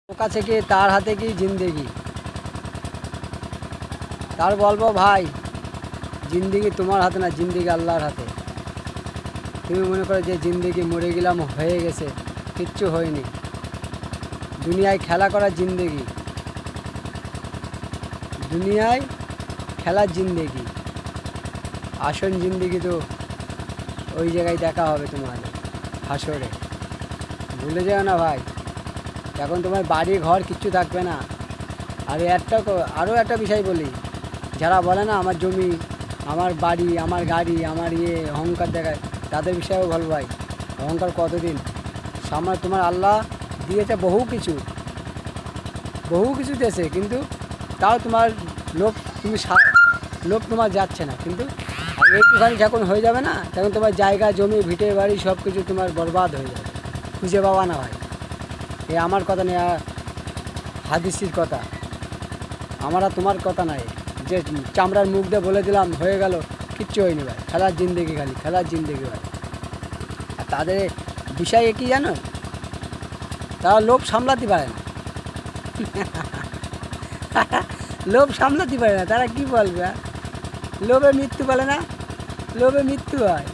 ওর কাছে কি তার হাতে কি জিন্দেগি। তার বলবো ভাই, জিন্দেগি তোমার হাতে না, জিন্দেগি আল্লাহর হাতে। তুমি মনে করো যে জিন্দেগি মরে গেলাম, হয়ে গেছে, কিচ্ছু হয়নি। দুনিয়ায় খেলা করার জিন্দেগি, দুনিয়ায় খেলার জিন্দেগি, আসল জিন্দেগি তো ওই জায়গায় দেখা হবে তোমাদের হাসরে। ভুলে যেও না ভাই, এখন তোমার বাড়ি ঘর কিচ্ছু থাকবে না। আর আরও একটা বিষয় বলি, যারা বলে না আমার জমি, আমার বাড়ি, আমার গাড়ি, আমার অহংকার দেখায়, তাদের বিষয়েও বল ভাই, অহংকার কতদিন। সামনে তোমার আল্লাহ দিয়েছে বহু কিছু দিয়েছে, কিন্তু তাও তোমার লোভ তোমার যাচ্ছে না। কিন্তু এইটুখানি যখন হয়ে যাবে না, তখন তোমার জায়গা, জমি, ভিটে বাড়ি সব কিছু তোমার বরবাদ হয়ে যাবে, খুঁজে পাবা না ভাই। এ আমার কথা নেই, হাদিসির কথা, আমার আর তোমার কথা নাই যে চামড়ার মুখ দিয়ে বলে দিলাম হয়ে গেল, কিচ্ছু হয়নি ভাই। খেলার জিন্দেগি, খালি খেলার জিন্দেগি ভাই। আর তাদের বিষয়ে কি জানো, তারা লোভ সামলাতে পারে না। লোভ সামলাতে পারে না, তারা কি বলবে? লোভে মৃত্যু বলে না, লোভে মৃত্যু হয়,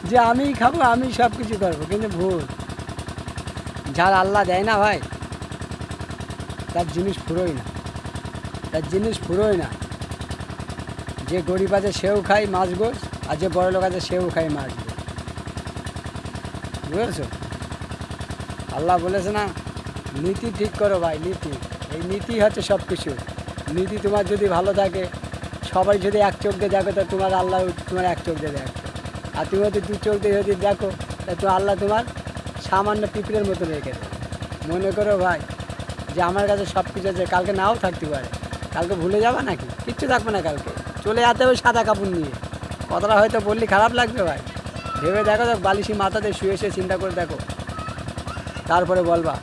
যে আমিই খাবো, আমি সব কিছু করবো, কিন্তু ভুল। যার আল্লাহ দেয় না ভাই, তার জিনিস ফুরোয় না, তার জিনিস ফুরোয় না। যে গরিব আছে সেও খায় মাছ গোছ, আর যে বড় লোক আছে সেও খায় মাছ গোছ। বুঝেছো? আল্লাহ বলেছে না, নীতি ঠিক করো ভাই, নীতি। এই নীতি হচ্ছে সব কিছু। নীতি তোমার যদি ভালো থাকে, সবাই যদি এক চোখ দিয়ে দেখো, তো তোমার আল্লাহ তোমার এক চোখ দিয়ে দেখো। আর তুমি যদি দু চোখ দিয়ে যদি দেখো, তা তো আল্লাহ তোমার সামান্য পিঁপড়ের মতো রেখে দেবে। মনে করো ভাই যে আমার কাছে সব কিছু আছে, কালকে নাও থাকতে পারে। কালকে ভুলে যাবে নাকি? কিচ্ছু থাকবে না কালকে, চলে যেতে হবে সাদা কাপড় নিয়ে। কথাটা হয়তো বললে খারাপ লাগবে ভাই, ভেবে দেখো, বালিশি মাথাতে শুয়ে শুয়ে চিন্তা করে দেখো, তারপরে বলবা।